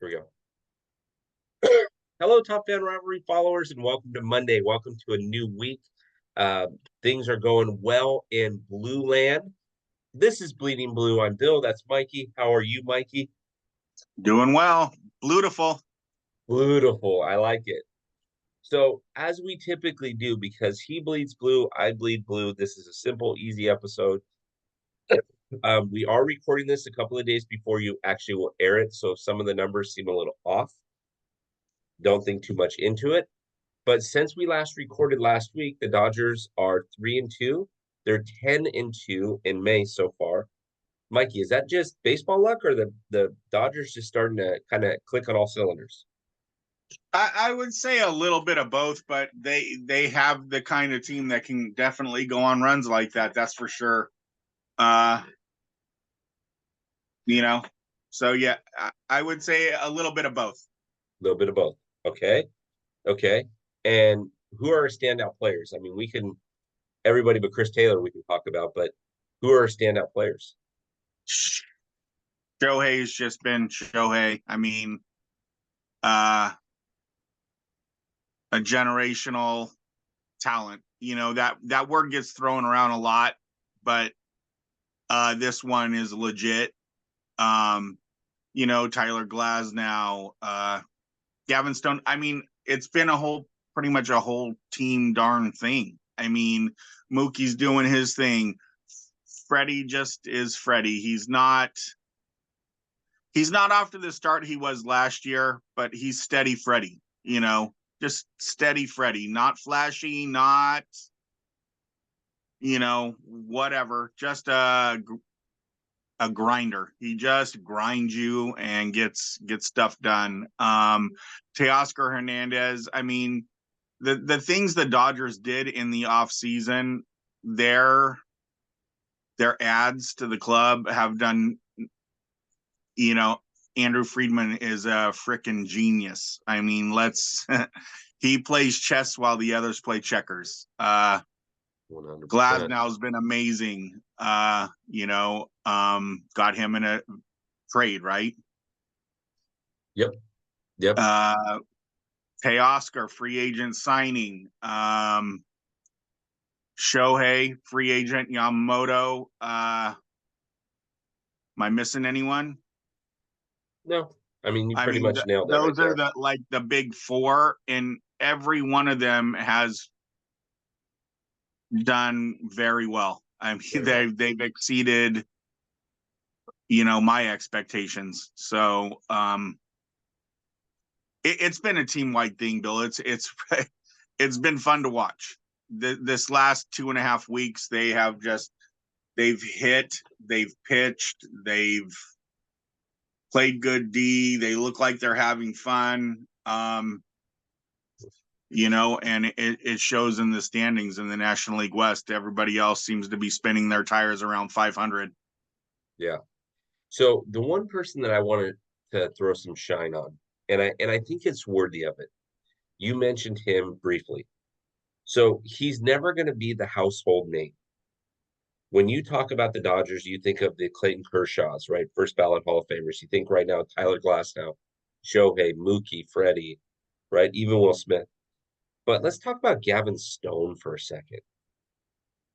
Here we go. Hello, Top Fan Rivalry followers, and welcome to Monday. Welcome to a new week. Uh, things are going well in Blue Land. This is Bleeding Blue. I'm Bill. That's Mikey. How are you, Mikey? Doing well. Beautiful. Beautiful. I like it. So, as we typically do, because he bleeds blue, I bleed blue. This is a simple, easy episode. We are recording this a couple of days before you actually will air it. So, if some of the numbers seem a little off, don't think too much into it. But since we last recorded last week, the Dodgers are 3-2. They're 10-2 in May so far. Mikey, is that just baseball luck, or the Dodgers just starting to kind of click on all cylinders? I would say a little bit of both, but they have the kind of team that can definitely go on runs like that. That's for sure. Uh, you know, so yeah, I would say a little bit of both. A little bit of both. Okay. Okay. And who are our standout players? I mean, we can everybody but Chris Taylor we can talk about, but who are our standout players? Shohei's just been Shohei. I mean, uh, a generational talent. That word gets thrown around a lot, but this one is legit. Um, Tyler Glasnow, Gavin Stone. I mean, it's been pretty much a whole team darn thing. I mean, Mookie's doing his thing. Freddie just is Freddie. He's not off to the start he was last year, but he's steady Freddie, just steady Freddie, not flashy, not, whatever, just a grinder. He just grinds you and gets stuff done. Teoscar Hernandez, I mean, the things the Dodgers did in the offseason, their ads to the club have done, Andrew Friedman is a freaking genius. I mean, he plays chess while the others play checkers. 100%. Glasnow's been amazing. Got him in a trade, right? Yep. Yep. Teoscar, free agent signing. Shohei, free agent. Yamamoto. Am I missing anyone? No. I mean, you I pretty mean, much nailed it right those are there. the big four, and every one of them has done very well. I mean, Very well. they've exceeded, my expectations. So, it's been a team wide thing, Bill. It's been fun to watch. This last 2.5 weeks, they've hit, they've pitched, they've played good D. They look like they're having fun. And it shows in the standings in the National League West. Everybody else seems to be spinning their tires around 500. Yeah. So the one person that I wanted to throw some shine on, and I think it's worthy of it. You mentioned him briefly. So he's never going to be the household name. When you talk about the Dodgers, you think of the Clayton Kershaws, right? First ballot Hall of Famers. You think right now Tyler Glasnow, Shohei, Mookie, Freddie, right? Even Will Smith. But let's talk about Gavin Stone for a second.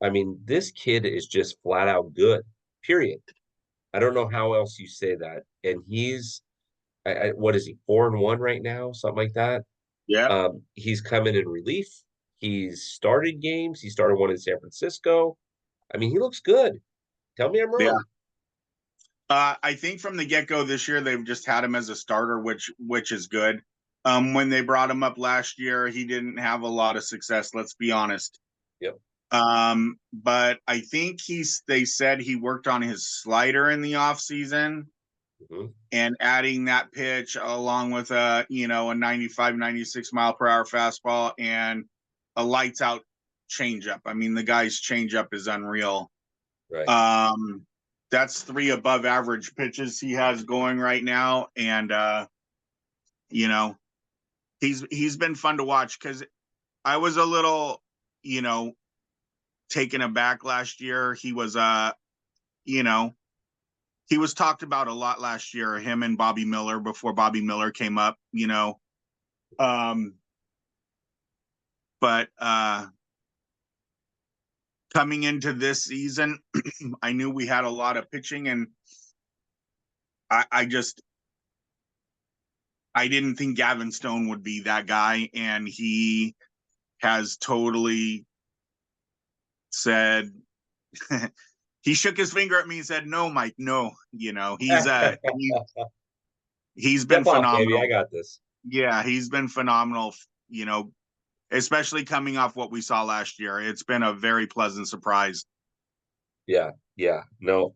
I mean, this kid is just flat out good, period. I don't know how else you say that. And he's, what is he, 4-1 right now, something like that. Yeah. He's coming in relief. He's started games. He started one in San Francisco. I mean, he looks good. Tell me I'm Yeah. wrong. I think from the get go this year, they've just had him as a starter, which is good. When they brought him up last year, he didn't have a lot of success. Let's be honest. Yep. But I think they said he worked on his slider in the off season Mm-hmm. and adding that pitch along with a 95, 96 mile per hour fastball and a lights out changeup. I mean, the guy's changeup is unreal. Right. That's 3 above average pitches he has going right now. And, he's been fun to watch because I was a little, taken aback last year. He was, he was talked about a lot last year, him and Bobby Miller before Bobby Miller came up, you know. Um, but coming into this season, I knew we had a lot of pitching, and I just I didn't think Gavin Stone would be that guy, and he has totally said he shook his finger at me and said, "No, Mike, no." You know, he's been Step off, baby. I phenomenal. got this. Yeah, he's been phenomenal. You know, especially coming off what we saw last year. It's been a very pleasant surprise. Yeah, yeah, no,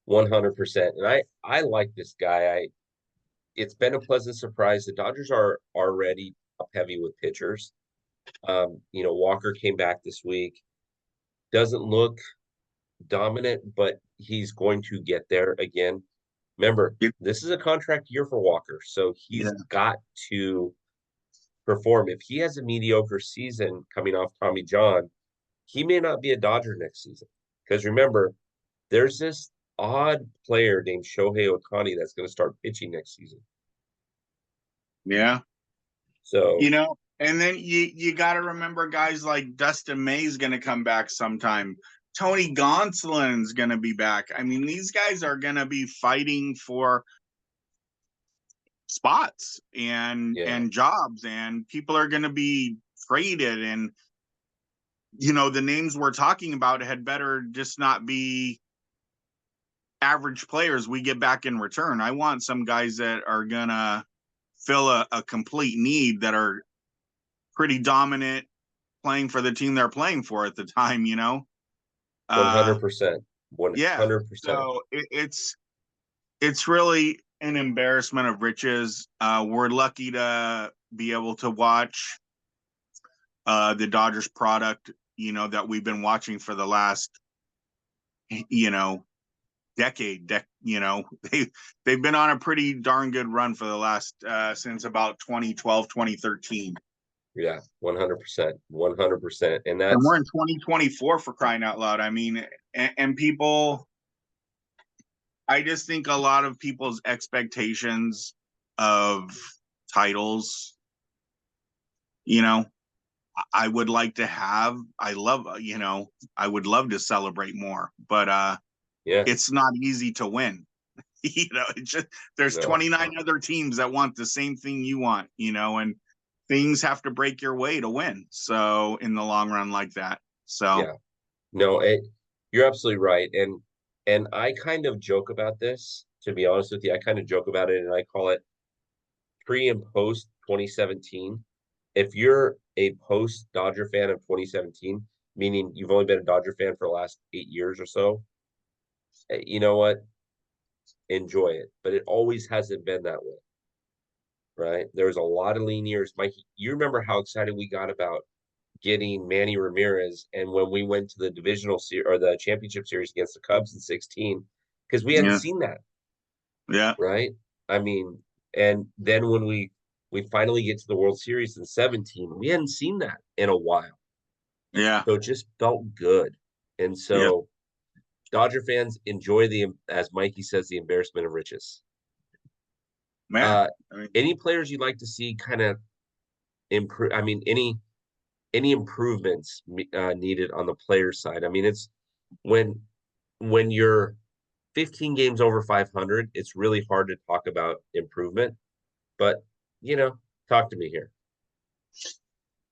100%. And I like this guy. It's been a pleasant surprise. The Dodgers are already top heavy with pitchers. Walker came back this week. Doesn't look dominant, but he's going to get there again. Remember, this is a contract year for Walker, so Yeah, he's got to perform. If he has a mediocre season coming off Tommy John, he may not be a Dodger next season. Because remember, there's this odd player named Shohei Ohtani that's going to start pitching next season. yeah. So, And then you got to remember guys like Dustin May's going to come back sometime. Tony Gonsolin's going to be back. I mean, these guys are going to be fighting for spots yeah, and jobs, and people are going to be traded, and the names we're talking about had better just not be average players we get back in return. I want some guys that are going to fill a complete need, that are pretty dominant, playing for the team they're playing for at the time, 100%. Yeah. 100%. So it's really an embarrassment of riches. We're lucky to be able to watch the Dodgers product, that we've been watching for the last, decade. They've been on a pretty darn good run for the last since about 2012, 2013. Yeah, 100%. 100%. And And we're that's, in 2024, for crying out loud. I mean, and people, I just think a lot of people's expectations of titles, you know, I would like to have, I would love to celebrate more, but yeah, it's not easy to win. It's just, there's no, 29 other teams that want the same thing you want, and things have to break your way to win. So in the long run, like that. So yeah, no, you're absolutely right. And I kind of joke about this, to be honest with you. I kind of joke about it and I call it pre and post 2017. If you're a post Dodger fan of 2017, meaning you've only been a Dodger fan for the last 8 years or so, you know what? Enjoy it. But it always hasn't been that way, right? There was a lot of lean years. Mikey, you remember how excited we got about getting Manny Ramirez, and when we went to the divisional series or the championship series against the Cubs in 16, because we hadn't yeah, seen that, yeah, right? I mean, and then when we finally get to the World Series in 17, we hadn't seen that in a while. yeah, So it just felt good. And yeah, so Dodger fans enjoy as Mikey says, the embarrassment of riches. man. Uh, I mean, any players you'd like to see kind of improve? I mean, any improvements needed on the player side? I mean, it's when when you're 15 games over 500, it's really hard to talk about improvement. But talk to me here.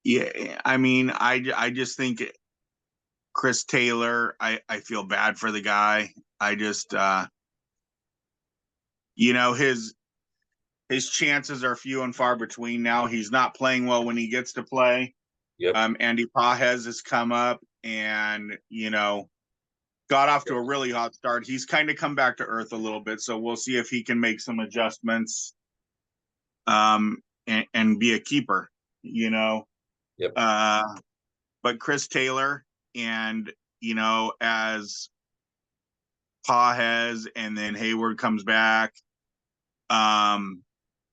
yeah, I mean, I just think Chris Taylor, I feel bad for the guy. I just, his chances are few and far between now. He's not playing well when he gets to play. Yep. Andy Pajes has come up and, got off to Yep. a really hot start. He's kind of come back to earth a little bit. So we'll see if he can make some adjustments and be a keeper, you know. Yep. Uh, but Chris Taylor, and, as Pajes and then Hayward comes back,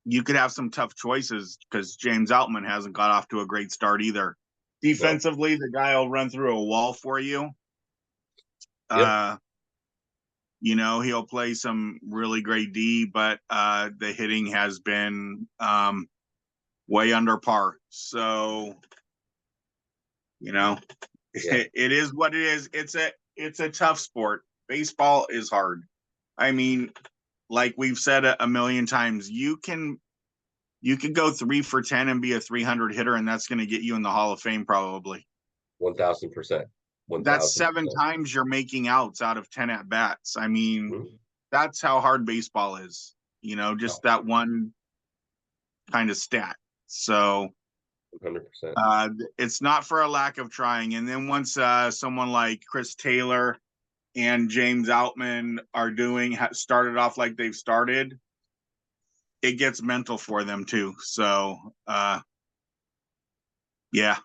you could have some tough choices because James Outman hasn't got off to a great start either. No. Defensively, the guy will run through a wall for you. Yep. Uh, He'll play some really great D, but the hitting has been way under par. So, you know, Yeah, it is what it is. It's a tough sport. Baseball is hard. I mean, like we've said a million times, you can go 3 for 10 and be a 300 hitter, and that's going to get you in the Hall of Fame probably. 1000%, That's 7 1000%. times you're making outs out of 10 at bats. I mean, Mhm. that's how hard baseball is. Just Oh, that one kind of stat. So 100%. it's not for a lack of trying. And then once someone like Chris Taylor and James Outman are started off like they've started, it gets mental for them too. So yeah,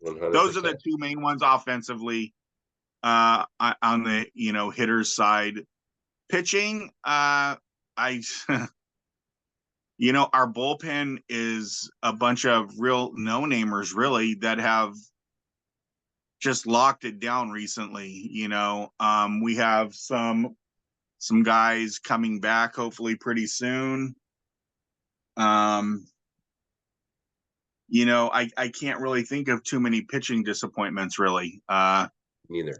those are the 100%. two main ones offensively. On the hitters side, pitching, I our bullpen is a bunch of real no namers really that have just locked it down recently. We have some guys coming back hopefully pretty soon. Um, I can't really think of too many pitching disappointments really. Neither.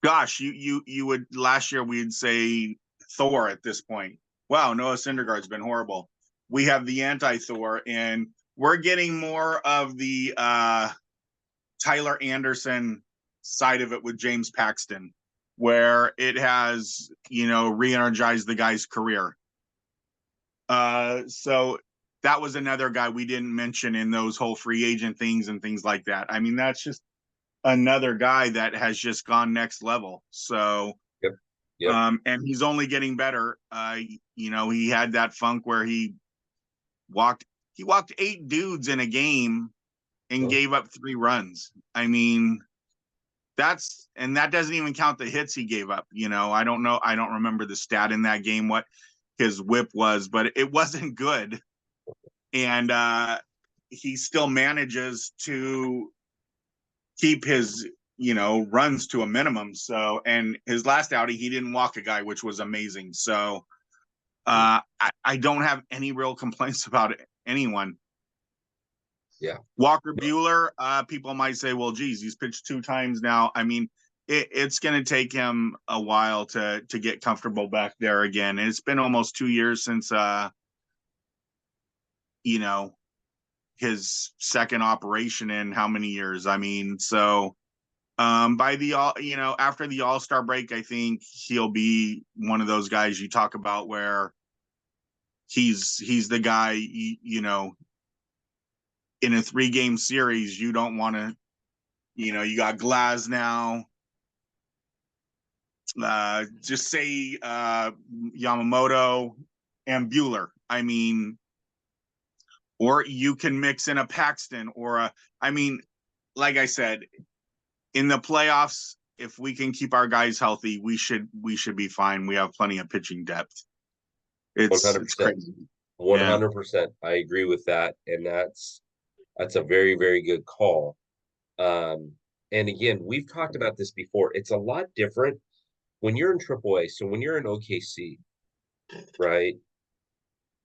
Gosh, you would last year we'd say Thor at this point. Wow, Noah Syndergaard's been horrible. We have the anti-Thor, and we're getting more of the Tyler Anderson side of it with James Paxton, where it has re-energized the guy's career. So that was another guy we didn't mention in those whole free agent things and things like that. I mean, that's just another guy that has just gone next level. So, Yep. Yep. and he's only getting better. He had that funk where walked he walked 8 dudes in a game and No. gave up 3 runs. I mean, that doesn't even count the hits he gave up. I don't know. I don't remember the stat in that game, what his whip was, but it wasn't good. And he still manages to keep his runs to a minimum. So, and his last outing, he didn't walk a guy, which was amazing. So, I don't have any real complaints about anyone. Yeah. Walker No. Bueller, people might say, well, geez, he's pitched 2 times now. I mean, it's going to take him a while to get comfortable back there again. And it's been almost 2 years since, you know, his second operation in how many years? I mean, so by the after the All-Star break, I think he'll be one of those guys you talk about where he's the guy, in a 3-game series, you don't want to, you got Glass now. Just say Yamamoto and Bueller. I mean, or you can mix in a Paxton I mean, like I said, in the playoffs, if we can keep our guys healthy, we should be fine. We have plenty of pitching depth. It's 100%. crazy. Yeah. 100%. I agree with that. And that's a very, very good call. And again, we've talked about this before. It's a lot different when you're in AAA. So when you're in OKC, right?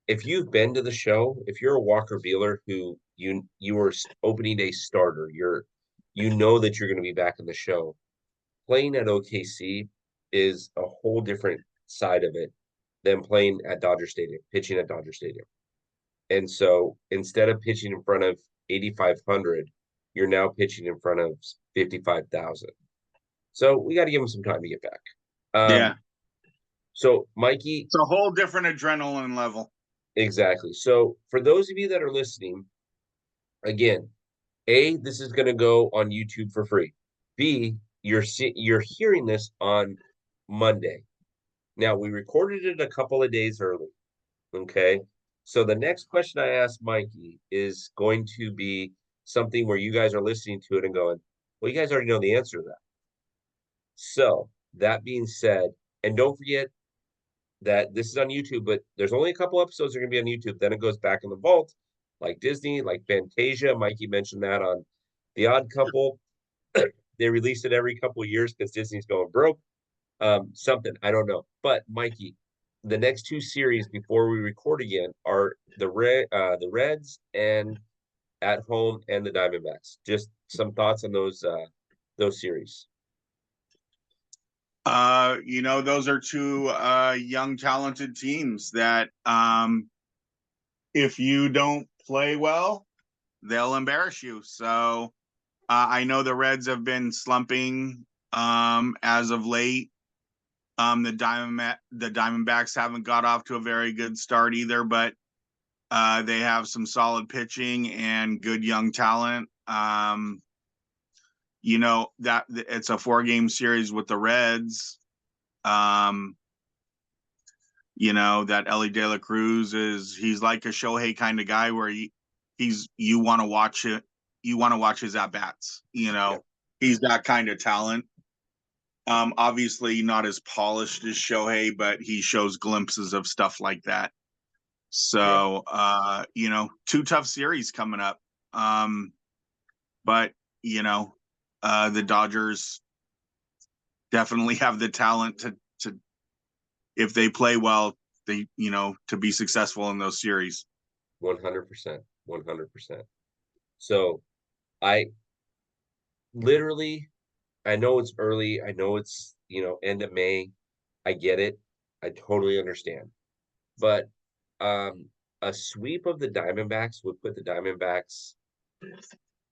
If you've been to the show, if you're a Walker Buehler who you were opening day starter, you know that you're going to be back in the show. Playing at OKC is a whole different side of it than playing at Dodger Stadium, pitching at Dodger Stadium. And so instead of pitching in front of 8,500, you're now pitching in front of 55,000. So we got to give him some time to get back. Yeah. So Mikey, It's a whole different adrenaline level. exactly. So for those of you that are listening, again, A, this is going to go on YouTube for free. B, you're hearing this on Monday. Now we recorded it a couple of days early. Okay. So the next question I asked Mikey is going to be something where you guys are listening to it and going, well, you guys already know the answer to that. So that being said, and don't forget that this is on YouTube, but there's only a couple episodes that are going to be on YouTube. Then it goes back in the vault, like Disney, like Fantasia. Mikey mentioned that on The Odd Couple. They release it every couple of years because Disney's going broke. Something I don't know. But Mikey, the next two series before we record again are the Reds and at home and the Diamondbacks. Just some thoughts on those series. Those are two young, talented teams that if you don't play well, they'll embarrass you. So I know the Reds have been slumping as of late. The Diamondbacks haven't got off to a very good start either, but they have some solid pitching and good young talent. That it's a 4-game series with the Reds. Um, that Ellie De La Cruz he's like a Shohei kind of guy where you want to watch it, you want to watch his at bats. Yeah. He's that kind of talent. Obviously not as polished as Shohei, but he shows glimpses of stuff like that. Yeah. So, two tough series coming up. But the Dodgers definitely have the talent to if they play well, to be successful in those series. 100%. 100%. So I literally, I know it's early. I know it's, end of May. I get it. I totally understand. But um, a sweep of the Diamondbacks would put the Diamondbacks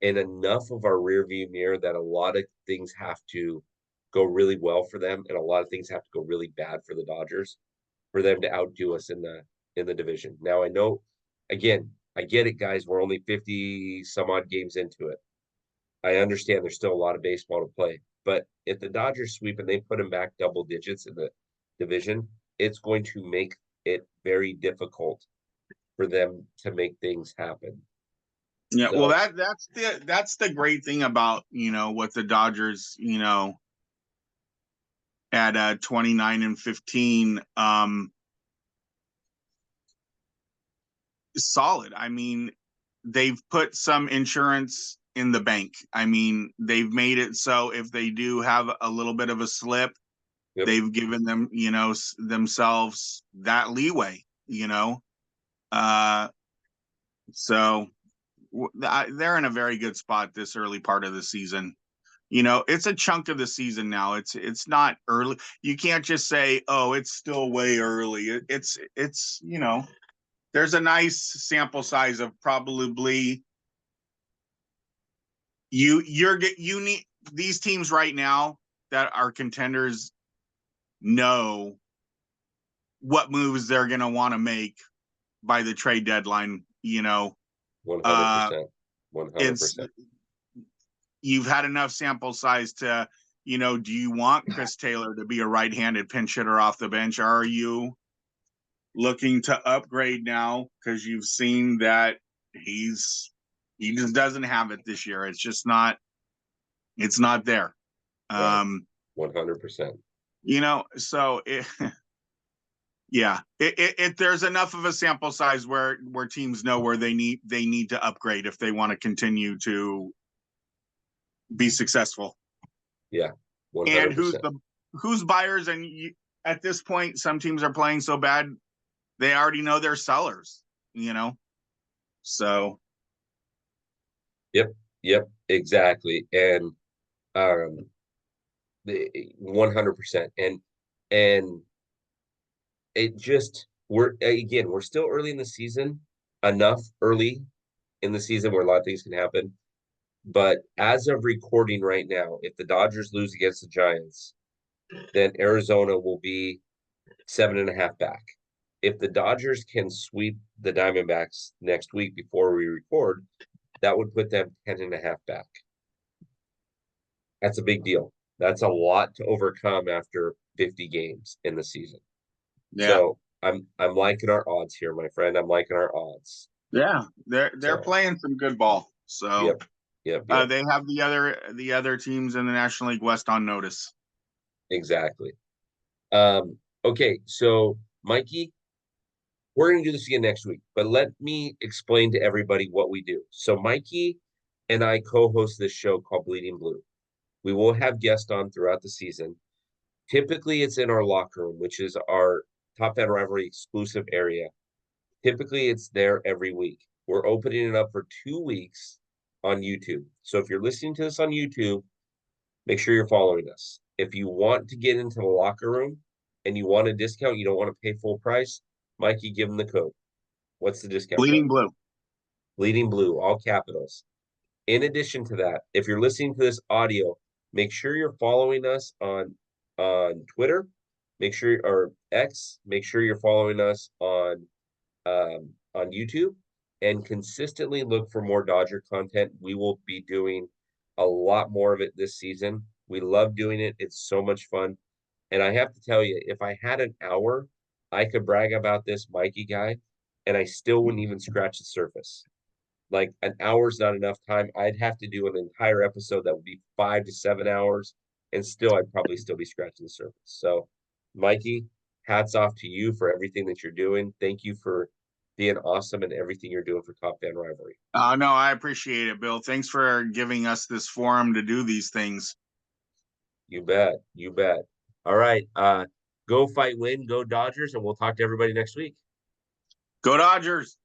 in enough of our rear view mirror that a lot of things have to go really well for them, and a lot of things have to go really bad for the Dodgers for them to outdo us in the division. Now I know, again, I get it, guys. We're only 50 some odd games into it. I understand there's still a lot of baseball to play, but if the Dodgers sweep and they put them back double digits in the division, it's going to make it very difficult for them to make things happen. Yeah, well, So, that's the great thing about what the Dodgers at 29-15 solid. I mean, they've put some insurance in the bank. I mean, they've made it so if they do have a little bit of a slip, yep, they've given them, themselves that leeway, Uh, so they're in a very good spot this early part of the season. It's a chunk of the season now. It's not early. You can't just say, "Oh, it's still way early." It's there's a nice sample size of probably you need these teams right now that are contenders know what moves they're going to want to make by the trade deadline. Uh, 100%. it's 100%. you've had enough sample size to, do you want Chris Taylor to be a right-handed pinch hitter off the bench? Are you looking to upgrade now because you've seen that he just doesn't have it this year? It's not there. Right. Um, 100%. so yeah, there's enough of a sample size where teams know where they need to upgrade if they want to continue to be successful. Yeah. And 100%. who's buyers? And at this point, some teams are playing so bad they already know they're sellers. So Yep. Yep. Exactly. And um the 100%. And it just we're still early in the season, enough early in the season where a lot of things can happen. But as of recording right now, if the Dodgers lose against the Giants, then Arizona will be 7.5 back. If the Dodgers can sweep the Diamondbacks next week before we record, that would put them 10.5 back. That's a big deal. That's a lot to overcome after 50 games in the season. yeah, So I'm liking our odds here, my friend. I'm liking our odds. yeah, they're So playing some good ball. So yep, yep, they have the other teams in the National League West on notice. exactly. Okay, so Mikey, we're gonna do this again next week, but let me explain to everybody what we do. So Mikey and I co-host this show called Bleeding Blue. We will have guests on throughout the season Typically, it's in our locker room, which is our Top Fan Rivalry exclusive area. Typically, it's there every week. We're opening it up for 2 weeks on YouTube. So if you're listening to this on YouTube, make sure you're following us. If you want to get into the locker room and you want a discount, you don't want to pay full price, Mikey, give them the code. What's the discount code? Bleeding blue. Bleeding Blue, all capitals. In addition to that, if you're listening to this audio, make sure you're following us on Twitter, make sure or X, make sure you're following us on YouTube, and consistently look for more Dodger content. We will be doing a lot more of it this season. We love doing it. It's so much fun. And I have to tell you, if I had an hour, I could brag about this Mikey guy, and I still wouldn't even scratch the surface. Like an hour's not enough time. I'd have to do an entire episode that would be 5 to 7 hours, and still I'd probably still be scratching the surface. So, Mikey, hats off to you for everything that you're doing. Thank you for being awesome and everything you're doing for Top Fan Rivalry. No, I appreciate it, Bill. Thanks for giving us this forum to do these things. You bet. You bet. All right. Go fight, win, go Dodgers, and we'll talk to everybody next week. Go Dodgers.